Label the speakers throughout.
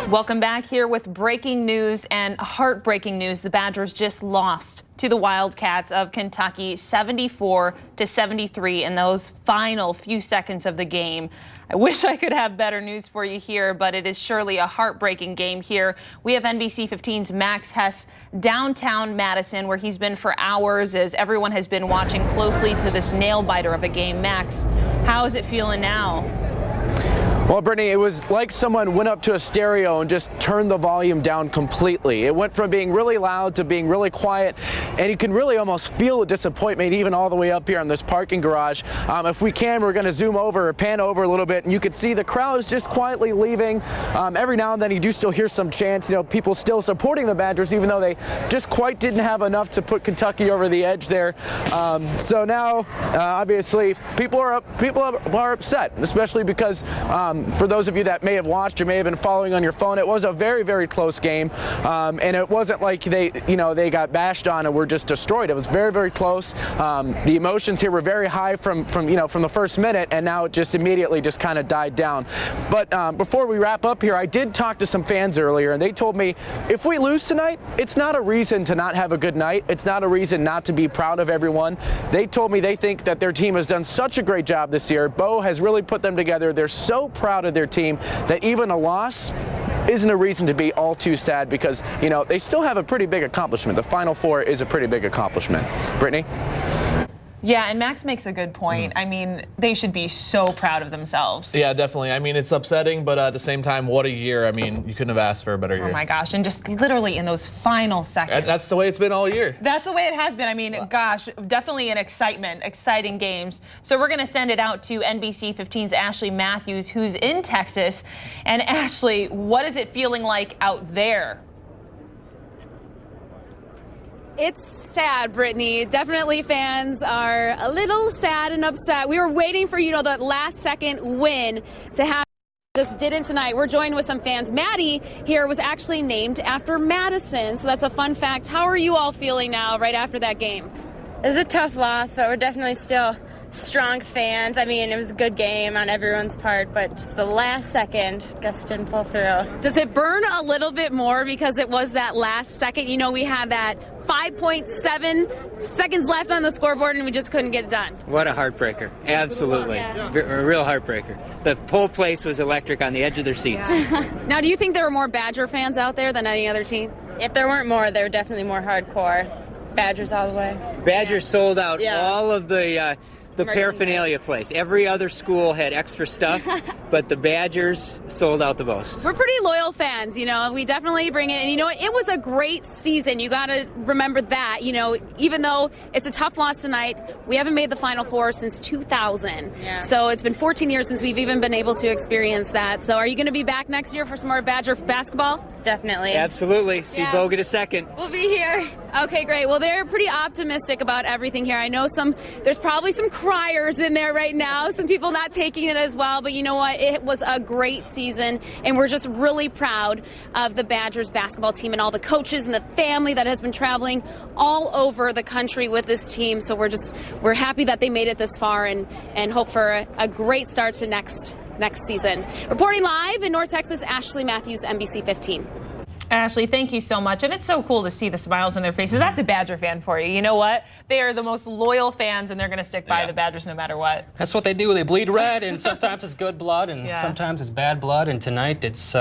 Speaker 1: Welcome back here with breaking news and heartbreaking news. The Badgers just lost to the Wildcats of Kentucky 74-73 in those final few seconds of the game. I wish I could have better news for you here, but it is surely a heartbreaking game here. We have NBC 15's Max Hess downtown Madison, where he's been for hours as everyone has been watching closely to this nail-biter of a game. Max, how is it feeling now?
Speaker 2: Well, Brittany, it was like someone went up to a stereo and just turned the volume down completely. It went from being really loud to being really quiet, and you can really almost feel the disappointment even all the way up here in this parking garage. If we can, we're going to zoom over or pan over a little bit, and you can see the crowd is just quietly leaving. Every now and then you do still hear some chants, people still supporting the Badgers, even though they just quite didn't have enough to put Kentucky over the edge there. So now, obviously, people are upset, especially because for those of you that may have watched or may have been following on your phone, it was a very, very close game, and it wasn't like they got bashed on and were just destroyed. It was very, very close. The emotions here were very high from the first minute, and now it just immediately just kind of died down. But before we wrap up here, I did talk to some fans earlier, and they told me if we lose tonight, it's not a reason to not have a good night. It's not a reason not to be proud of everyone. They told me they think that their team has done such a great job this year. Bo has really put them together. They're so proud of their team that even a loss isn't a reason to be all too sad, because they still have a pretty big accomplishment. The Final Four is a pretty big accomplishment. Brittany?
Speaker 1: Yeah, and Max makes a good point. I mean, they should be so proud of themselves.
Speaker 3: Yeah, definitely. I mean, it's upsetting, but at the same time, what a year. I mean, you couldn't have asked for a better year.
Speaker 1: Oh my gosh, and just literally in those final seconds.
Speaker 3: That's the way it's been all year.
Speaker 1: That's the way it has been. I mean, gosh, definitely an exciting games. So we're going to send it out to NBC 15's Ashley Matthews, who's in Texas. And Ashley, what is it feeling like out there?
Speaker 4: It's sad, Brittany. Definitely fans are a little sad and upset. We were waiting for, that last second win to happen. Just didn't tonight. We're joined with some fans. Maddie here was actually named after Madison, so that's a fun fact. How are you all feeling now right after that game?
Speaker 5: It was a tough loss, but we're definitely still strong fans. I mean, it was a good game on everyone's part, but just the last second, just didn't pull through.
Speaker 4: Does it burn a little bit more because it was that last second? We had that 5.7 seconds left on the scoreboard and we just couldn't get it done.
Speaker 6: What a heartbreaker. Absolutely. A real heartbreaker. The whole place was electric on the edge of their seats.
Speaker 4: Now, do you think there were more Badger fans out there than any other team?
Speaker 5: If there weren't more, they were definitely more hardcore. Badgers all the way.
Speaker 6: Badgers sold out all of the paraphernalia place. Every other school had extra stuff, but the Badgers sold out the most.
Speaker 4: We're pretty loyal fans, we definitely bring it. And it was a great season. You got to remember that, even though it's a tough loss tonight, we haven't made the Final Four since 2000. Yeah. So it's been 14 years since we've even been able to experience that. So are you going to be back next year for some more Badger basketball?
Speaker 5: Definitely.
Speaker 6: Absolutely. See Bo get a second.
Speaker 4: We'll be here. Okay, great. Well, they're pretty optimistic about everything here. I know there's probably some criers in there right now, some people not taking it as well, but you know what? It was a great season, and we're just really proud of the Badgers basketball team and all the coaches and the family that has been traveling all over the country with this team. So we're happy that they made it this far and hope for a great start to next season. Reporting live in North Texas, Ashley Matthews, NBC 15.
Speaker 1: Ashley, thank you so much. And it's so cool to see the smiles on their faces. That's a Badger fan for you. You know what? They are the most loyal fans, and they're going to stick by the Badgers no matter what.
Speaker 7: That's what they do. They bleed red, and sometimes it's good blood, and sometimes it's bad blood. And tonight it's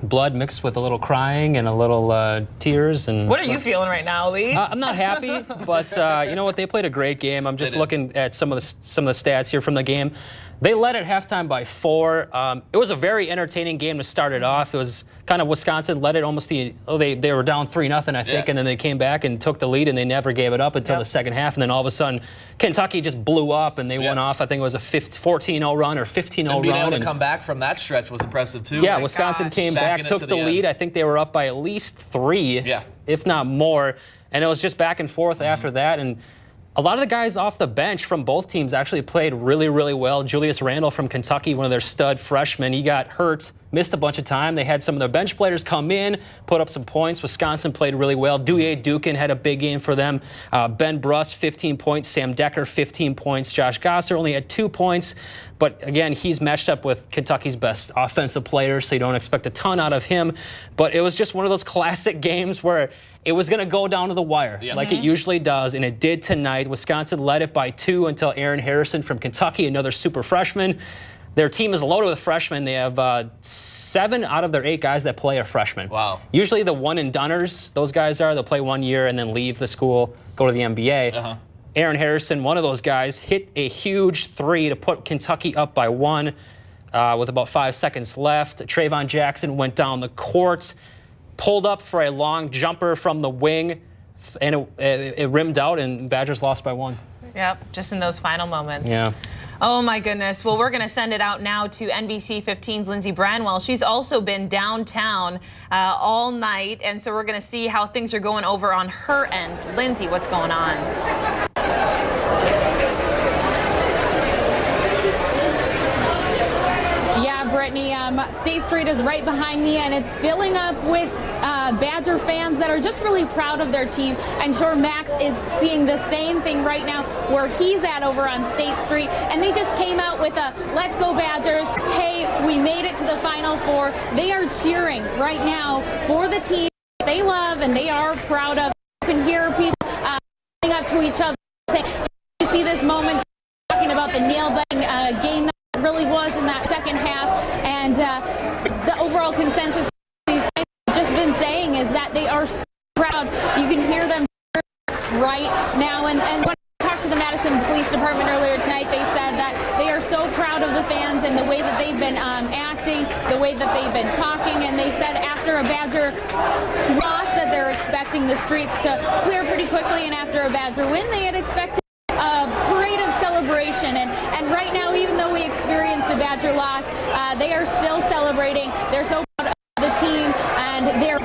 Speaker 7: blood mixed with a little crying and a little tears. And
Speaker 1: what are you feeling right now, Lee?
Speaker 7: I'm not happy, but you know what? They played a great game. I'm just looking at some of the stats here from the game. They led at halftime by 4. It was a very entertaining game to start it off. It was kind of Wisconsin led it almost they were down 3-0, I think, and then they came back and took the lead, and they never gave it up until the second half. And then all of a sudden, Kentucky just blew up, and they went off. I think it was a 14-0 run or 15-0 run.
Speaker 3: And being able to come back from that stretch was impressive, too.
Speaker 7: Yeah, Wisconsin came back, took the lead. I think they were up by at least 3, if not more. And it was just back and forth after that. And a lot of the guys off the bench from both teams actually played really, really well. Julius Randle from Kentucky, one of their stud freshmen, he got hurt missed a bunch of time. They had some of their bench players come in, put up some points. Wisconsin played really well. Douye Dukin had a big game for them. Ben Bruss, 15 points. Sam Decker, 15 points. Josh Gosser only had 2 points. But again, he's matched up with Kentucky's best offensive players, so you don't expect a ton out of him. But it was just one of those classic games where it was going to go down to the wire, like it usually does, and it did tonight. Wisconsin led it by 2 until Aaron Harrison from Kentucky, another super freshman. Their team is loaded with freshmen. They have 7 out of their 8 guys that play are freshmen.
Speaker 3: Wow.
Speaker 7: Usually the one-and-doners, those guys are. They'll play 1 year and then leave the school, go to the NBA. Aaron Harrison, one of those guys, hit a huge 3 to put Kentucky up by 1 with about 5 seconds left. Trayvon Jackson went down the court, pulled up for a long jumper from the wing, and it rimmed out, and Badgers lost by 1.
Speaker 1: Yep, just in those final moments.
Speaker 7: Yeah.
Speaker 1: Oh, my goodness. Well, we're going to send it out now to NBC 15's Lindsey Branwell. She's also been downtown all night, and so we're going to see how things are going over on her end. Lindsey, what's going on?
Speaker 8: Yeah, Brittany, State Street is right behind me, and it's filling up with Badger fans that are just really proud of their team. I'm sure Max is seeing the same thing right now where he's at over on State Street, and they just came out with a "Let's go Badgers, hey, we made it to the Final Four." They are cheering right now for the team they love and they are proud of. You can hear people coming up to each other saying, "You see this moment?" Talking about the nail-biting game that really was in that second half, and the overall consensus we've just been saying is that they are so proud. You can hear them right now, and when I talked to the Madison Police Department earlier tonight, they said that they are so proud of the fans and the way that they've been acting, the way that they've been talking, and they said after a Badger loss that they're expecting the streets to clear pretty quickly, and after a Badger win they had expected a parade of celebration, and right now, even though we experienced a Badger loss, they are still celebrating. They're so proud of the team and their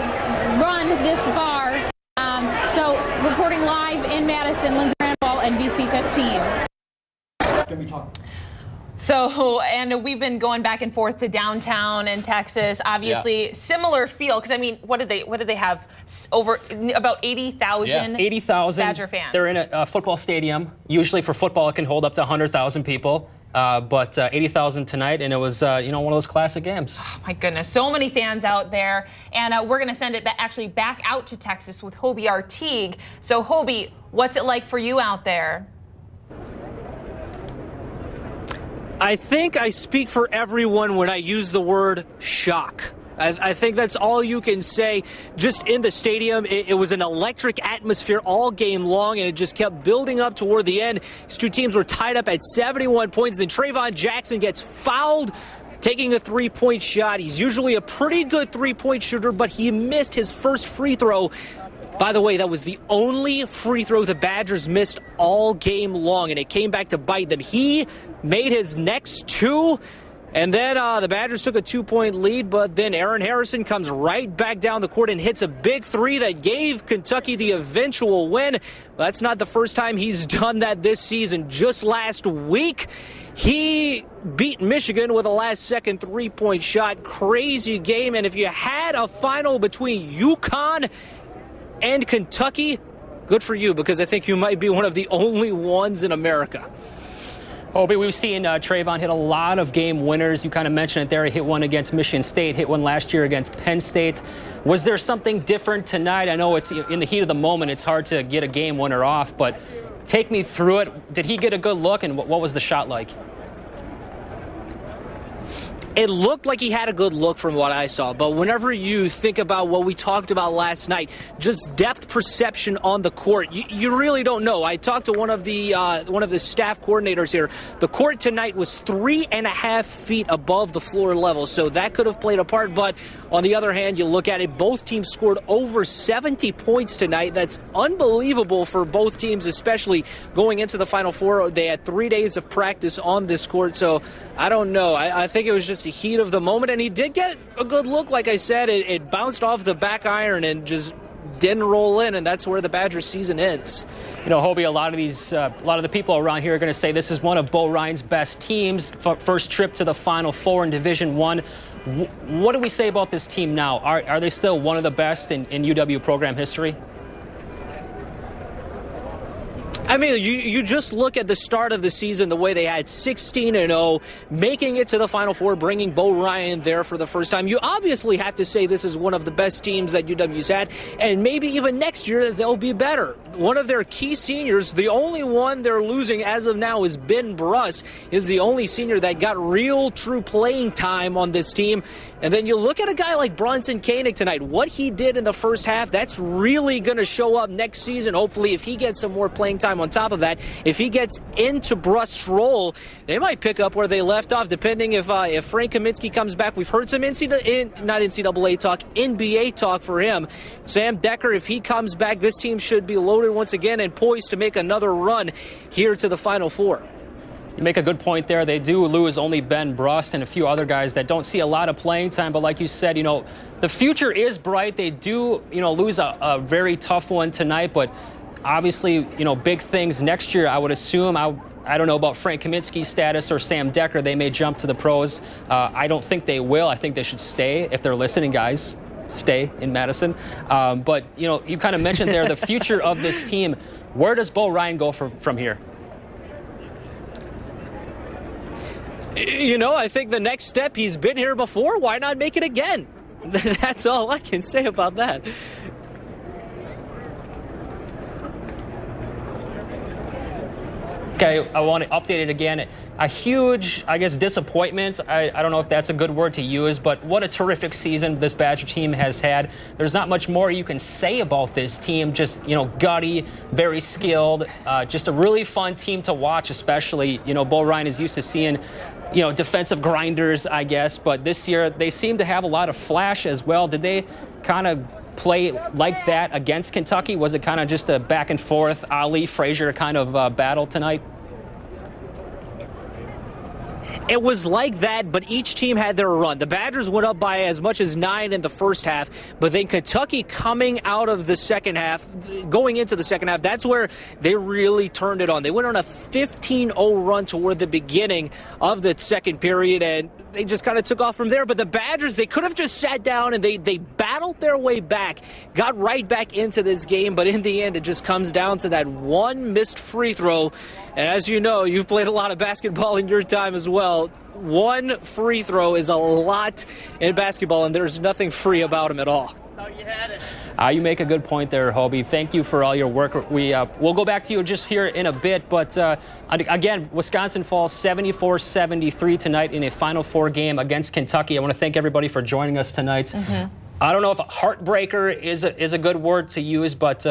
Speaker 8: run this far. So reporting live in Madison, Lindsey Branwell, NBC 15.
Speaker 1: So, and we've been going back and forth to downtown and Texas. Obviously, similar feel, because I mean, what did they have? Over about 80,000.
Speaker 7: 80,000
Speaker 1: Badger fans.
Speaker 7: They're in a football stadium. Usually for football, it can hold up to 100,000 people. But 80,000 tonight, and it was one of those classic games.
Speaker 1: Oh my goodness, so many fans out there, and we're going to send it back out to Texas with Hobie Artigue. So Hobie, what's it like for you out there?
Speaker 9: I think I speak for everyone when I use the word shock. I think that's all you can say. Just in the stadium, it was an electric atmosphere all game long, and it just kept building up toward the end. These two teams were tied up at 71 points. Then Trayvon Jackson gets fouled, taking a three-point shot. He's usually a pretty good three-point shooter, but he missed his first free throw. By the way, that was the only free throw the Badgers missed all game long, and it came back to bite them. He made his next 2, and then the Badgers took a 2-point lead, but then Aaron Harrison comes right back down the court and hits a big 3 that gave Kentucky the eventual win. That's not the first time he's done that this season. Just last week, he beat Michigan with a last-second three-point shot. Crazy game, and if you had a final between UConn and Kentucky, good for you, because I think you might be one of the only ones in America.
Speaker 7: Oh, but we've seen Trayvon hit a lot of game winners. You kind of mentioned it there. He hit one against Michigan State, hit one last year against Penn State. Was there something different tonight? I know it's in the heat of the moment. It's hard to get a game winner off, but take me through it. Did he get a good look, and what was the shot like?
Speaker 9: It looked like he had a good look from what I saw, but whenever you think about what we talked about last night, just depth perception on the court, you really don't know. I talked to one of the staff coordinators here. The court tonight was 3.5 feet above the floor level, so that could have played a part. But on the other hand, you look at it, both teams scored over 70 points tonight. That's unbelievable for both teams, especially going into the Final Four. They had 3 days of practice on this court, so I don't know. I think it was just the heat of the moment, and he did get a good look. Like I said, it bounced off the back iron and just didn't roll in, and that's where the Badgers season ends.
Speaker 7: You know, Hobie, a lot of the people around here are going to say this is one of Bo Ryan's best teams. First trip to the Final Four in Division I. What do we say about this team now? Are they still one of the best in UW program history?
Speaker 9: I mean, you just look at the start of the season, the way they had 16-0, making it to the Final Four, bringing Bo Ryan there for the first time. You obviously have to say this is one of the best teams that UW's had, and maybe even next year they'll be better. One of their key seniors, the only one they're losing as of now is Ben Bruss, is the only senior that got real, true playing time on this team. And then you look at a guy like Bronson Koenig tonight, what he did in the first half, that's really going to show up next season. Hopefully, if he gets some more playing time on top of that, if he gets into Bruss' role, they might pick up where they left off, depending if Frank Kaminsky comes back. We've heard some NCAA talk, NBA talk for him. Sam Decker, if he comes back, this team should be loaded once again and poised to make another run here to the Final Four.
Speaker 7: You make a good point there. They do lose only Ben Bruss and a few other guys that don't see a lot of playing time. But like you said, you know, the future is bright. They do, you know, lose a very tough one tonight. But obviously, you know, big things next year, I would assume. I don't know about Frank Kaminsky's status or Sam Decker. They may jump to the pros. I don't think they will. I think they should stay. If they're listening, guys, stay in Madison. But, you know, you kind of mentioned there the future of this team. Where does Bo Ryan go from here?
Speaker 9: You know, I think the next step, he's been here before. Why not make it again? That's all I can say about that.
Speaker 7: Okay, I want to update it again. A huge, I guess, disappointment. I don't know if that's a good word to use, but what a terrific season this Badger team has had. There's not much more you can say about this team. Just, you know, gutty, very skilled, just a really fun team to watch, especially. You know, Bo Ryan is used to seeing, you know, defensive grinders, I guess, but this year they seem to have a lot of flash as well. Did they kind of play like that against Kentucky? Was it kind of just a back and forth, Ali Frazier kind of battle tonight?
Speaker 9: It was like that, but each team had their run. The Badgers went up by as much as 9 in the first half, but then Kentucky coming out of the second half, going into the second half, that's where they really turned it on. They went on a 15-0 run toward the beginning of the second period, and they just kind of took off from there. But the Badgers, they could have just sat down and they battled their way back, got right back into this game, but in the end, it just comes down to that one missed free throw. And as you know, you've played a lot of basketball in your time as well. One free throw is a lot in basketball, and there's nothing free about them at all.
Speaker 7: You make a good point there, Hobie. Thank you for all your work. We'll go back to you just here in a bit, but again, Wisconsin falls 74-73 tonight in a Final Four game against Kentucky. I want to thank everybody for joining us tonight. Mm-hmm. I don't know if a heartbreaker is a good word to use, but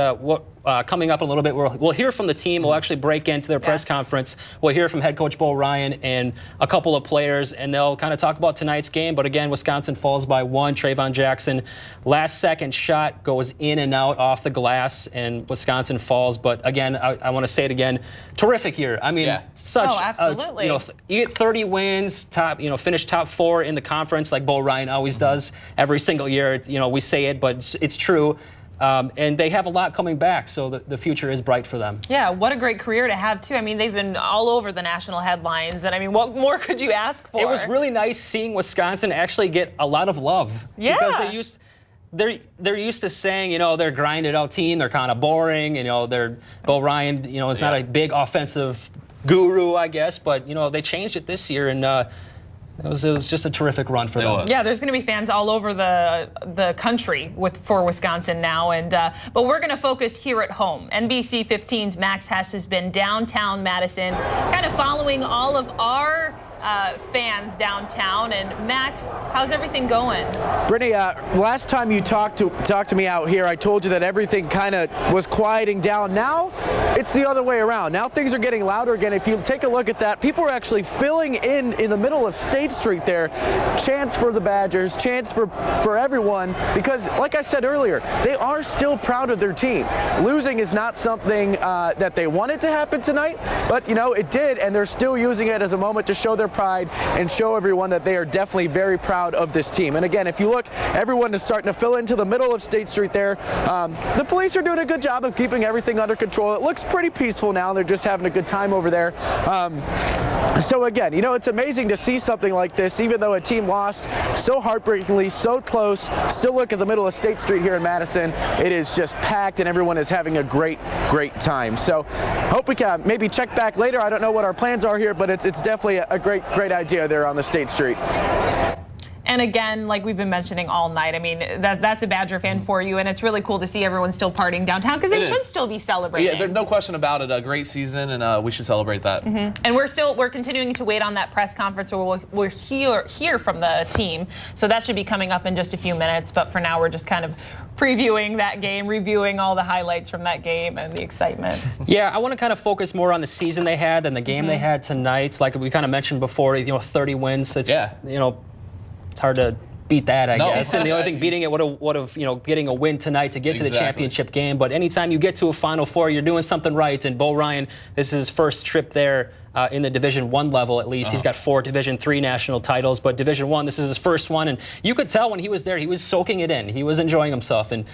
Speaker 7: coming up in a little bit, we'll hear from the team. We'll actually break into their press conference. We'll hear from head coach Bo Ryan and a couple of players, and they'll kind of talk about tonight's game. But again, Wisconsin falls by 1. Trayvon Jackson, last-second shot goes in and out off the glass, and Wisconsin falls. But again, I want to say it again, terrific year. I mean, such
Speaker 1: absolutely.
Speaker 7: You get 30 wins, finish top 4 in the conference like Bo Ryan always does every single year. You know, we say it, but it's true. And they have a lot coming back, so the future is bright for them.
Speaker 1: Yeah, what a great career to have, too. I mean, they've been all over the national headlines, and I mean, what more could you ask for?
Speaker 7: It was really nice seeing Wisconsin actually get a lot of love.
Speaker 1: Yeah.
Speaker 7: Because they're used to saying, you know, they're grinded out team, they're kind of boring, you know, Bo Ryan, you know, is not a big offensive guru, I guess, but, you know, they changed it this year, and it was just a terrific run for them.
Speaker 1: Yeah, there's going to be fans all over the country for Wisconsin now, and but we're going to focus here at home. NBC 15's Max Hess has been downtown Madison, kind of following all of our fans downtown. And Max, how's everything going?
Speaker 2: Brittany, last time you talked to me out here, I told you that everything kind of was quieting down. Now it's the other way around. Now things are getting louder again. If you take a look at that, people are actually filling in the middle of State Street there. Chants for the Badgers, chants for everyone, because like I said earlier, they are still proud of their team. Losing is not something that they wanted to happen tonight, but you know, it did, and they're still using it as a moment to show their pride and show everyone that they are definitely very proud of this team. And again, if you look, everyone is starting to fill into the middle of State Street there. The police are doing a good job of keeping everything under control. It looks pretty peaceful now. They're just having a good time over there. So again, you know, it's amazing to see something like this, even though a team lost so heartbreakingly, so close. Still look at the middle of State Street here in Madison. It is just packed and everyone is having a great time. So hope we can maybe check back later. I don't know what our plans are here, but it's definitely a great idea there on the State Street.
Speaker 1: And again, like we've been mentioning all night, I mean, that's a Badger fan for you, and it's really cool to see everyone still partying downtown because they should still be celebrating.
Speaker 3: Yeah, there's no question about it. A great season, and we should celebrate that.
Speaker 1: And we're continuing to wait on that press conference where we'll hear from the team. So that should be coming up in just a few minutes. But for now, we're just kind of previewing that game, reviewing all the highlights from that game and the excitement.
Speaker 7: Yeah, I want to kind of focus more on the season they had than the game they had tonight. Like we kind of mentioned before, you know, 30 wins. It's, you know, it's hard to beat that, I guess. And the only thing beating it would have, you know, getting a win tonight to get to the championship game. But anytime you get to a Final Four, you're doing something right. And Bo Ryan, this is his first trip there in the Division I level, at least. He's got 4 Division III national titles, but Division I, this is his first one. And you could tell when he was there, he was soaking it in. He was enjoying himself. And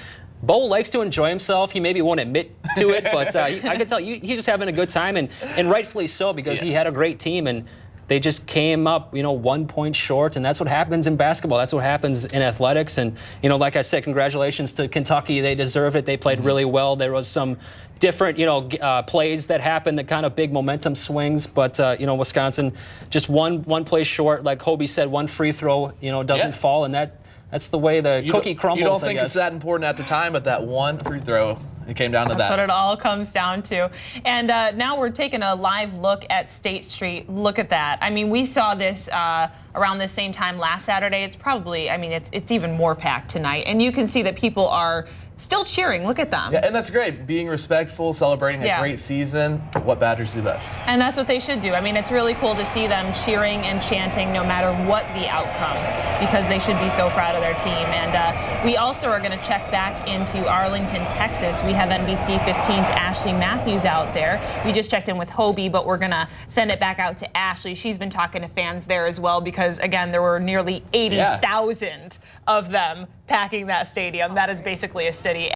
Speaker 7: Bo likes to enjoy himself. He maybe won't admit to it, but I could tell he's just having a good time, and rightfully so, because he had a great team. And they just came up, you know, 1 point short, and that's what happens in basketball. That's what happens in athletics. And, you know, like I said, congratulations to Kentucky. They deserve it. They played really well. There was some different, you know, plays that happened, that kind of big momentum swings. But, you know, Wisconsin just one play short. Like Hobie said, one free throw, you know, doesn't fall, and that's the way the cookie crumbles.
Speaker 3: You don't think it's that important at the time, but that one free throw, it came down to that.
Speaker 1: That's what it all comes down to. And now we're taking a live look at State Street. Look at that. I mean, we saw this around the same time last Saturday. It's probably, I mean, it's even more packed tonight. And you can see that people are still cheering. Look at them.
Speaker 3: Yeah, and that's great. Being respectful, celebrating a great season, what Badgers do best.
Speaker 1: And that's what they should do. I mean, it's really cool to see them cheering and chanting no matter what the outcome, because they should be so proud of their team. And we also are going to check back into Arlington, Texas. We have NBC 15's Ashley Matthews out there. We just checked in with Hobie, but we're going to send it back out to Ashley. She's been talking to fans there as well, because, again, there were nearly 80,000 of them packing that stadium. That is basically a city.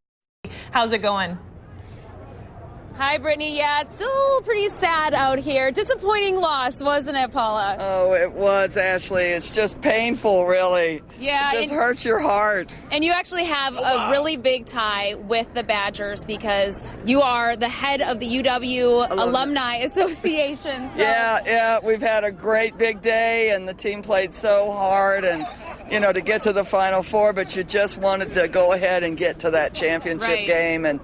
Speaker 1: How's it going?
Speaker 4: Hi, Brittany. Yeah, it's still pretty sad out here. Disappointing loss, wasn't it, Paula?
Speaker 10: Oh, it was, Ashley. It's just painful, really.
Speaker 4: Yeah.
Speaker 10: It just hurts your heart.
Speaker 4: And you actually have a really big tie with the Badgers, because you are the head of the UW Alumni Association. So.
Speaker 10: Yeah, we've had a great big day, and the team played so hard, and you know, to get to the Final Four, but you just wanted to go ahead and get to that championship game. And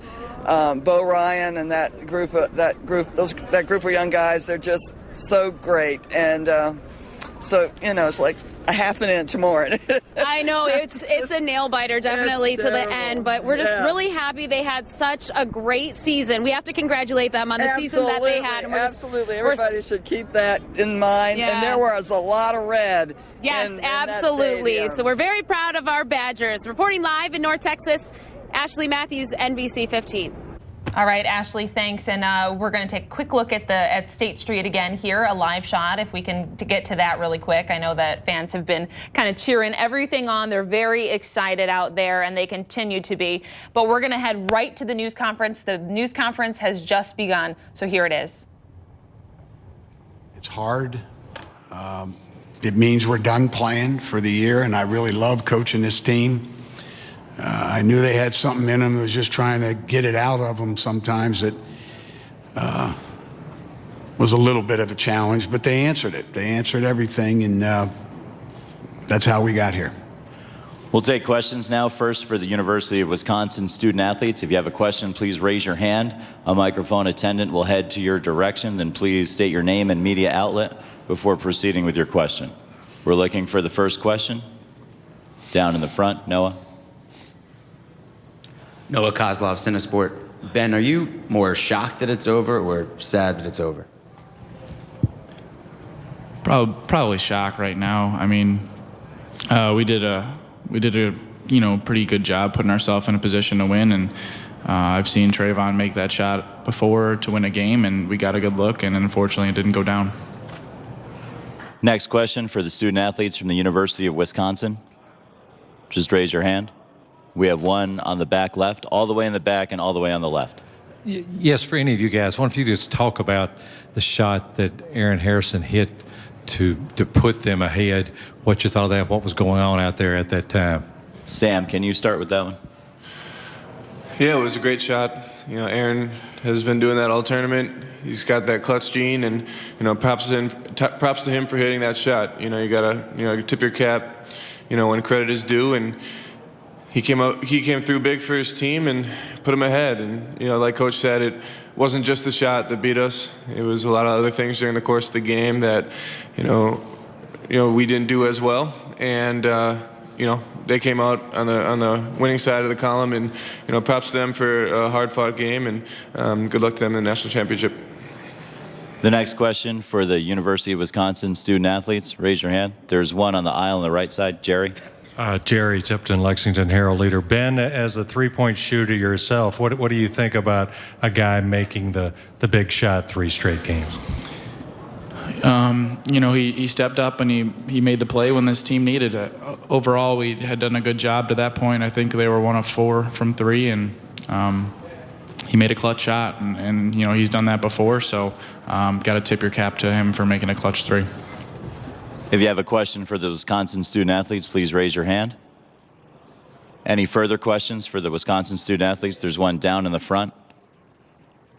Speaker 10: Bo Ryan and that group of young guys, they're just so great. And so, you know, it's like a half an inch more.
Speaker 4: I know, it's a nail biter, definitely, to the end, but we're just really happy they had such a great season. We have to congratulate them on the season that they had. And
Speaker 10: Everybody should keep that in mind. And there was a lot of red.
Speaker 4: Yes, absolutely. So we're very proud of our Badgers. Reporting live in North Texas, Ashley Matthews, NBC 15.
Speaker 1: All right, Ashley, thanks. And we're going to take a quick look at State Street again here, a live shot, if we can get to that really quick. I know that fans have been kind of cheering everything on. They're very excited out there, and they continue to be. But we're going to head right to the news conference. The news conference has just begun, so here it is.
Speaker 11: It's hard. It means we're done playing for the year, and I really love coaching this team. I knew they had something in them. It was just trying to get it out of them sometimes that was a little bit of a challenge, but they answered it. They answered everything, and that's how we got here.
Speaker 12: We'll take questions now. First, for the University of Wisconsin student athletes. If you have a question, please raise your hand. A microphone attendant will head to your direction, and please state your name and media outlet before proceeding with your question. We're looking for the first question. Down in the front, Noah.
Speaker 13: Noah Kozlov, Cinesport. Ben, are you more shocked that it's over or sad that it's over?
Speaker 14: Probably shock right now. I mean, we did a pretty good job putting ourselves in a position to win, and I've seen Trayvon make that shot before to win a game, and we got a good look, and unfortunately it didn't go down.
Speaker 12: Next question for the student athletes from the University of Wisconsin. Just raise your hand. We have one on the back left, all the way in the back, and all the way on the left.
Speaker 15: Yes, for any of you guys, why don't you just talk about the shot that Aaron Harrison hit to put them ahead, what you thought of that, what was going on out there at that time?
Speaker 12: Sam, can you start with that one?
Speaker 16: Yeah, it was a great shot. You know, Aaron has been doing that all tournament. He's got that clutch gene, and props to him for hitting that shot. You gotta tip your cap, when credit is due, and he came through big for his team and put him ahead. And like Coach said, it wasn't just the shot that beat us. It was a lot of other things during the course of the game that we didn't do as well, and they came out on the winning side of the column, and props to them for a hard-fought game, and good luck to them in the national championship.
Speaker 12: The next question for the University of Wisconsin student athletes. Raise your hand. There's one on the aisle on the right side. Jerry.
Speaker 15: Jerry Tipton, Lexington Herald leader. Ben, as a three-point shooter yourself, what do you think about a guy making the big shot 3 straight games?
Speaker 14: He stepped up and he made the play when this team needed it. Overall, we had done a good job to that point. I think they were 1 of 4 from 3, and he made a clutch shot, and he's done that before, so got to tip your cap to him for making a clutch 3.
Speaker 12: If you have a question for the Wisconsin student athletes, please raise your hand. Any further questions for the Wisconsin student athletes? There's one down in the front,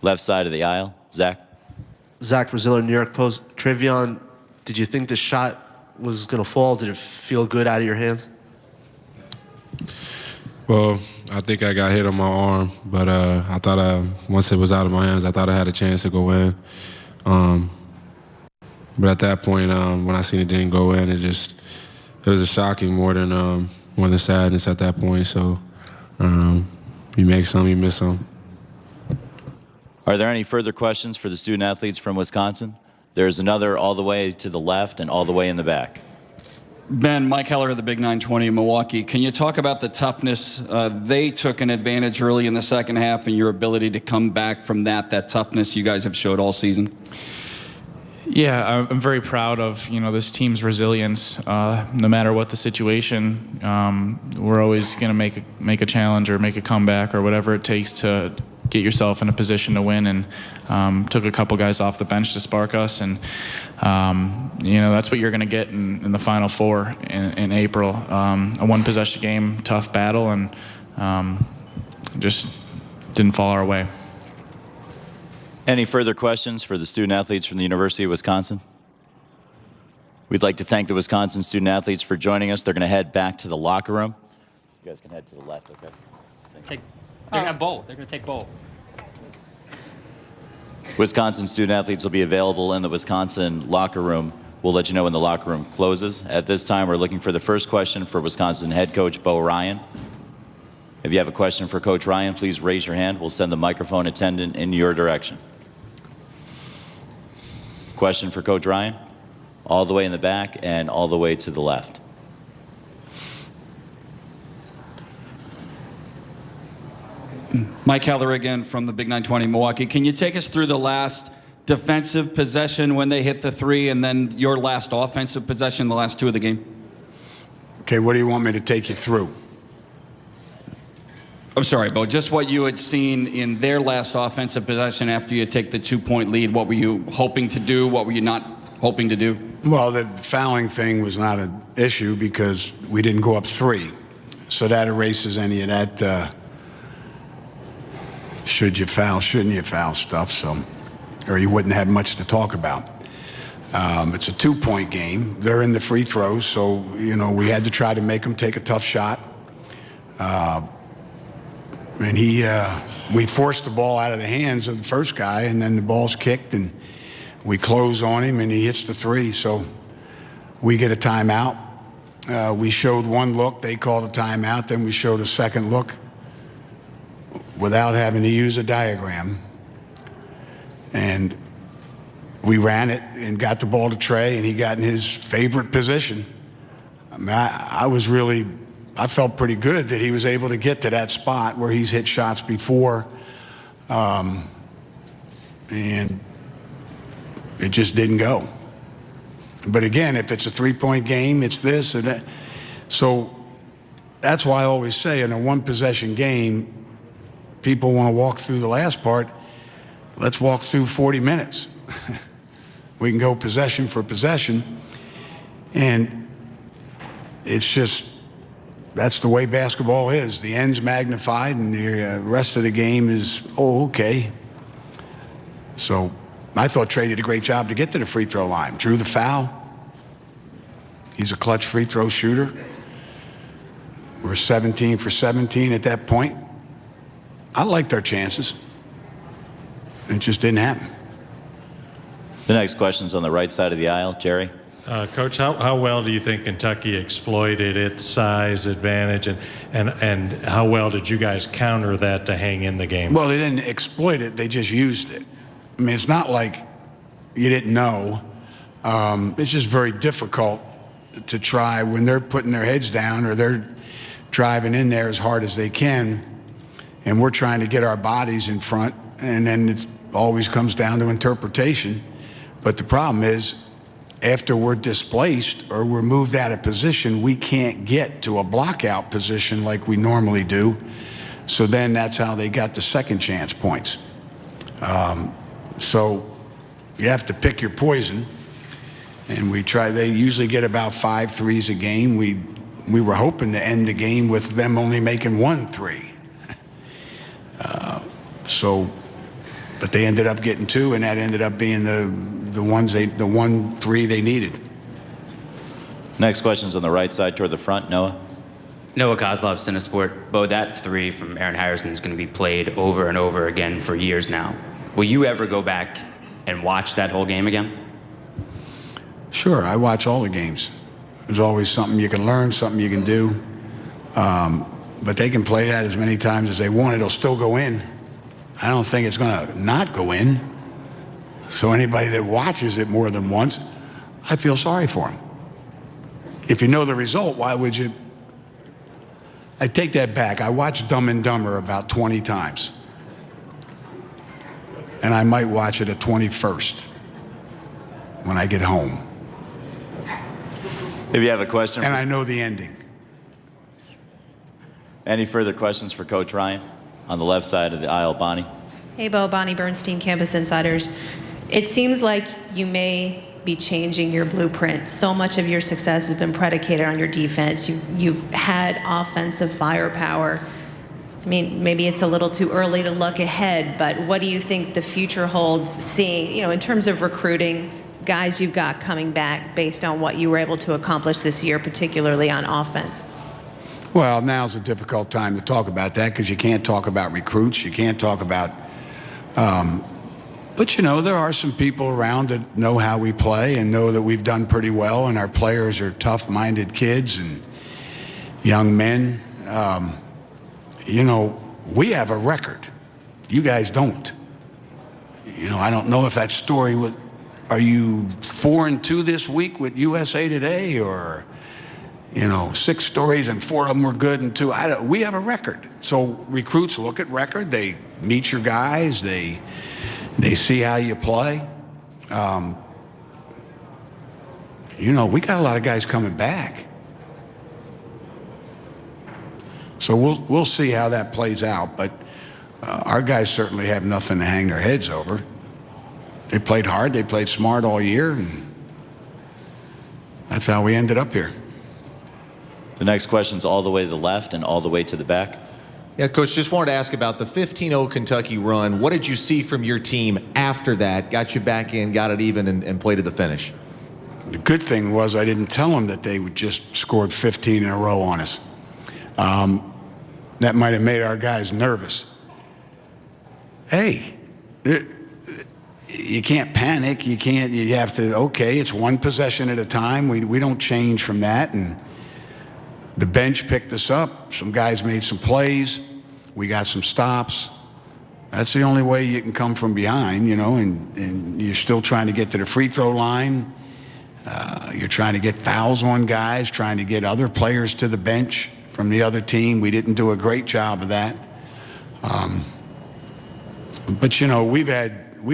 Speaker 12: left side of the aisle. Zach.
Speaker 17: Zach Braziller, New York Post. Trayvon, did you think the shot was going to fall? Did it feel good out of your hands?
Speaker 16: Well, I think I got hit on my arm, but I thought once it was out of my hands, I thought I had a chance to go in. But at that point, when I seen it didn't go in, it was a shocking more than sadness at that point. So you make some, you miss some.
Speaker 12: Are there any further questions for the student athletes from Wisconsin? There's another all the way to the left and all the way in the back.
Speaker 18: Ben, Mike Heller of the Big 920 in Milwaukee. Can you talk about the toughness? They took an advantage early in the second half, and your ability to come back from that toughness you guys have showed all season.
Speaker 14: Yeah, I'm very proud of this team's resilience. No matter what the situation, we're always going to make a challenge or make a comeback or whatever it takes to get yourself in a position to win. And took a couple guys off the bench to spark us, and that's what you're going to get in the Final Four in April. A one-possession game, tough battle, and just didn't fall our way.
Speaker 12: Any further questions for the student athletes from the University of Wisconsin? We'd like to thank the Wisconsin student athletes for joining us. They're going to head back to the locker room. You guys can head to the left, okay?
Speaker 7: They're going to have both. They're going to take both.
Speaker 12: Wisconsin student athletes will be available in the Wisconsin locker room. We'll let you know when the locker room closes. At this time, we're looking for the first question for Wisconsin head coach Bo Ryan. If you have a question for Coach Ryan, please raise your hand. We'll send the microphone attendant in your direction. Question for Coach Ryan? All the way in the back and all the way to the left.
Speaker 18: Mike Heller again from the Big 920 Milwaukee. Can you take us through the last defensive possession when they hit the 3, and then your last offensive possession, the last 2 of the game?
Speaker 11: Okay, what do you want me to take you through?
Speaker 18: I'm sorry, Bo, just what you had seen in their last offensive possession after you take the 2-point lead. What were you hoping to do? What were you not hoping to do?
Speaker 11: Well, the fouling thing was not an issue because we didn't go up 3. So that erases any of that should you foul, shouldn't you foul stuff, so, or you wouldn't have much to talk about. It's a 2-point game. They're in the free throws, so, we had to try to make them take a tough shot. And we forced the ball out of the hands of the first guy, and then the ball's kicked, and we close on him, and he hits the 3. So we get a timeout. We showed one look. They called a timeout. Then we showed a second look. without having to use a diagram. And we ran it and got the ball to Trey, and he got in his favorite position. I mean, I felt pretty good that he was able to get to that spot where he's hit shots before. And it just didn't go. But again, if it's a three-point game, it's this and that. So that's why I always say in a one-possession game, people want to walk through the last part. Let's walk through 40 minutes. We can go possession for possession. And it's just, that's the way basketball is. The end's magnified and the rest of the game is, oh, okay. So I thought Trey did a great job to get to the free throw line. Drew the foul. He's a clutch free throw shooter. We're 17 for 17 at that point. I liked our chances. It just didn't happen.
Speaker 12: The next question's on the right side of the aisle. Jerry?
Speaker 15: Coach, how well do you think Kentucky exploited its size advantage, and how well did you guys counter that to hang in the game?
Speaker 11: Well, they didn't exploit it. They just used it. I mean, it's not like you didn't know. It's just very difficult to try when they're putting their heads down or they're driving in there as hard as they can, and we're trying to get our bodies in front, and then it always comes down to interpretation. But the problem is, after we're displaced or we're moved out of position, we can't get to a blockout position like we normally do. So then that's how they got the second chance points. So you have to pick your poison. And they usually get about 5 threes a game. We were hoping to end the game with them only making 1 3. But they ended up getting 2, and that ended up being the 1 3 they needed.
Speaker 12: Next question's on the right side toward the front. Noah?
Speaker 19: Noah Kozlov, Cinesport. Bo, that 3 from Aaron Harrison is going to be played over and over again for years now. Will you ever go back and watch that whole game again?
Speaker 11: Sure, I watch all the games. There's always something you can learn, something you can do. But they can play that as many times as they want. It'll still go in. I don't think it's going to not go in. So anybody that watches it more than once, I feel sorry for them. If you know the result, why would you? I take that back. I watched Dumb and Dumber about 20 times. And I might watch it a 21st when I get home.
Speaker 12: If you have a question.
Speaker 11: And I know the ending.
Speaker 12: Any further questions for Coach Ryan? On the left side of the aisle, Bonnie.
Speaker 20: Hey, Bo, Bonnie Bernstein, Campus Insiders. It seems like you may be changing your blueprint. So much of your success has been predicated on your defense. You've had offensive firepower. I mean, maybe it's a little too early to look ahead, but what do you think the future holds, seeing, in terms of recruiting, guys you've got coming back based on what you were able to accomplish this year, particularly on offense?
Speaker 11: Well, now's a difficult time to talk about that because you can't talk about recruits. You can't talk about, but there are some people around that know how we play and know that we've done pretty well, and our players are tough-minded kids and young men. We have a record. You guys don't. I don't know if that story would. Are you 4-2 this week with USA Today, or 6 stories and 4 of them were good and 2? We have a record. So recruits look at record. They meet your guys. They see how you play. We got a lot of guys coming back. So we'll see how that plays out. But our guys certainly have nothing to hang their heads over. They played hard. They played smart all year. And that's how we ended up here.
Speaker 12: The next question's all the way to the left and all the way to the back.
Speaker 21: Yeah, Coach, just wanted to ask about the 15-0 Kentucky run. What did you see from your team after that? Got you back in, got it even, and played to the finish?
Speaker 11: The good thing was I didn't tell them that they would just scored 15 in a row on us. That might have made our guys nervous. Hey, you can't panic. You have to, okay, it's one possession at a time. We don't change from that. And the bench picked us up. Some guys made some plays. We got some stops. That's the only way you can come from behind, and you're still trying to get to the free throw line. You're trying to get fouls on guys, trying to get other players to the bench from the other team. We didn't do a great job of that. But, we've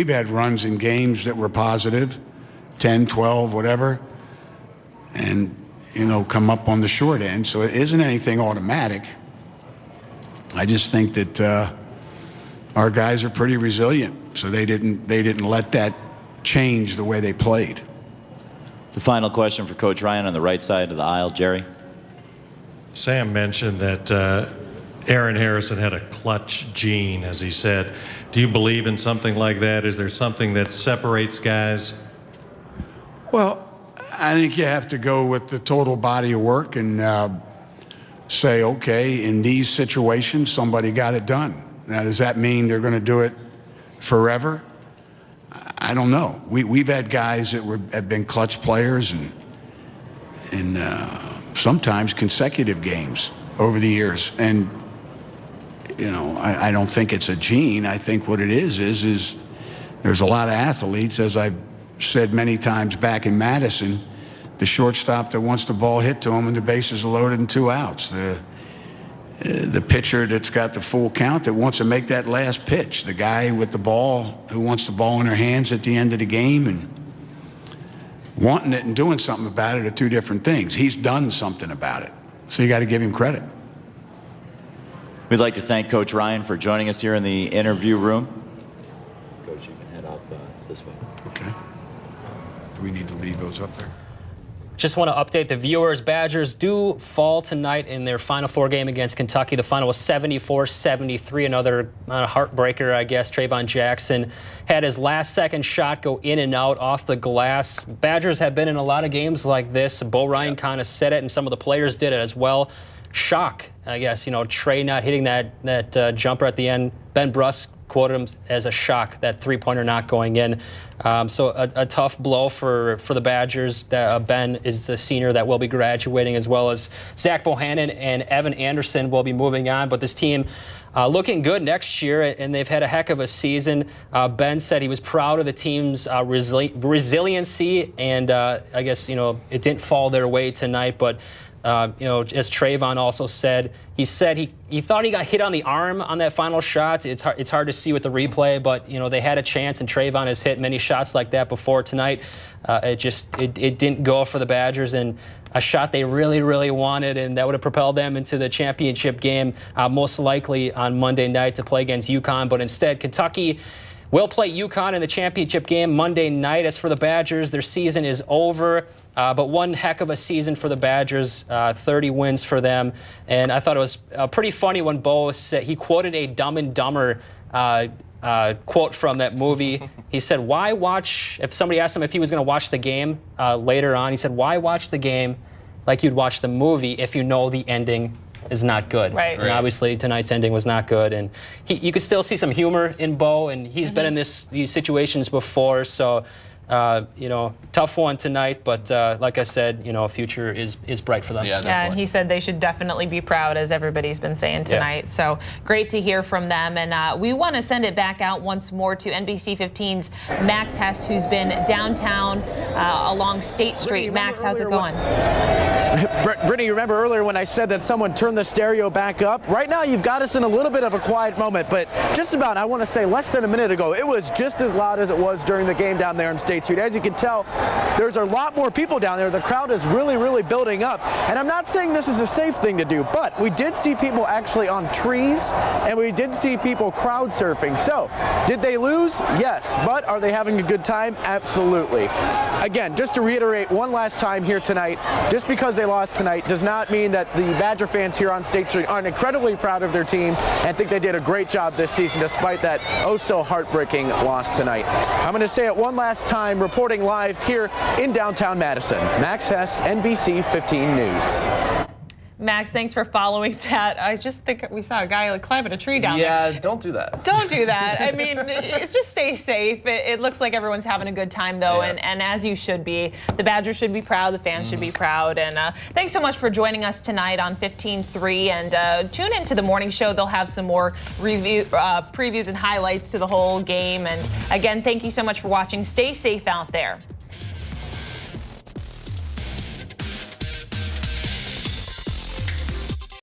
Speaker 11: had runs in games that were positive, 10, 12, whatever, and, come up on the short end. So it isn't anything automatic. I just think that our guys are pretty resilient, so they didn't let that change the way they played.
Speaker 12: The final question for Coach Ryan on the right side of the aisle, Jerry.
Speaker 15: Sam mentioned that Aaron Harrison had a clutch gene, as he said. Do you believe in something like that? Is there something that separates guys?
Speaker 11: Well, I think you have to go with the total body of work and say, okay, in these situations, somebody got it done. Now, does that mean they're going to do it forever? I don't know. We've had guys that have been clutch players and sometimes consecutive games over the years. And, I don't think it's a gene. I think what it is there's a lot of athletes, as I've said many times back in Madison, the shortstop that wants the ball hit to him and the bases are loaded and 2 outs. The pitcher that's got the full count that wants to make that last pitch. The guy with the ball who wants the ball in their hands at the end of the game, and wanting it and doing something about it are two different things. He's done something about it, so you got to give him credit.
Speaker 12: We'd like to thank Coach Ryan for joining us here in the interview room. Coach, you can head off this way.
Speaker 11: Okay. Do we need to leave those up there?
Speaker 7: Just want to update the viewers. Badgers do fall tonight in their Final Four game against Kentucky. The final was 74-73, another heartbreaker, I guess. Trayvon Jackson had his last-second shot go in and out off the glass. Badgers have been in a lot of games like this. Bo Ryan kind of said it, and some of the players did it as well. Shock, I guess. Trey not hitting that jumper at the end. Ben Brusk quoted him as a shock, that three-pointer not going in. So a tough blow for the Badgers. Ben is the senior that will be graduating, as well as Zach Bohannon and Evan Anderson will be moving on. But this team looking good next year, and they've had a heck of a season. Ben said he was proud of the team's resiliency, and I guess, it didn't fall their way tonight, but as Trayvon also said, he thought he got hit on the arm on that final shot. It's hard to see with the replay, but they had a chance, and Trayvon has hit many shots like that before tonight. It didn't go for the Badgers, and a shot they really, really wanted, and that would have propelled them into the championship game, most likely on Monday night to play against UConn. But instead, Kentucky will play UConn in the championship game Monday night. As for the Badgers, their season is over, but one heck of a season for the Badgers, 30 wins for them. And I thought it was pretty funny when Bo said, he quoted a Dumb and Dumber quote from that movie. He said, why watch, if somebody asked him if he was going to watch the game later on, he said, why watch the game like you'd watch the movie if you know the ending is not good.
Speaker 1: Right.
Speaker 7: And obviously tonight's ending was not good, and you could still see some humor in Bo, and he's been in these situations before, so tough one tonight, but like I said, future is bright for them.
Speaker 1: Yeah, and he said they should definitely be proud, as everybody's been saying tonight. Yeah. So great to hear from them, and we want to send it back out once more to NBC 15's Max Hess, who's been downtown along State Street. Max, how's it going?
Speaker 2: Brittany, you remember earlier when I said that someone turned the stereo back up? Right now, you've got us in a little bit of a quiet moment, but just about, I want to say, less than a minute ago, it was just as loud as it was during the game down there in State Street. As you can tell, there's a lot more people down there. The crowd is really, really building up. And I'm not saying this is a safe thing to do, but we did see people actually on trees, and we did see people crowd surfing. So, did they lose? Yes. But are they having a good time? Absolutely. Again, just to reiterate one last time here tonight, just because they lost tonight does not mean that the Badger fans here on State Street aren't incredibly proud of their team and think they did a great job this season despite that oh-so heartbreaking loss tonight. I'm going to say it one last time, reporting live here in downtown Madison. Max Hess, NBC 15 News.
Speaker 1: Max, thanks for following that. I just think we saw a guy like climbing a tree down there.
Speaker 3: Yeah, don't do that.
Speaker 1: Don't do that. I mean, it's just stay safe. It looks like everyone's having a good time, though, and as you should be. The Badgers should be proud. The fans should be proud. And thanks so much for joining us tonight on 15-3. And tune into the morning show. They'll have some more previews and highlights to the whole game. And again, thank you so much for watching. Stay safe out there.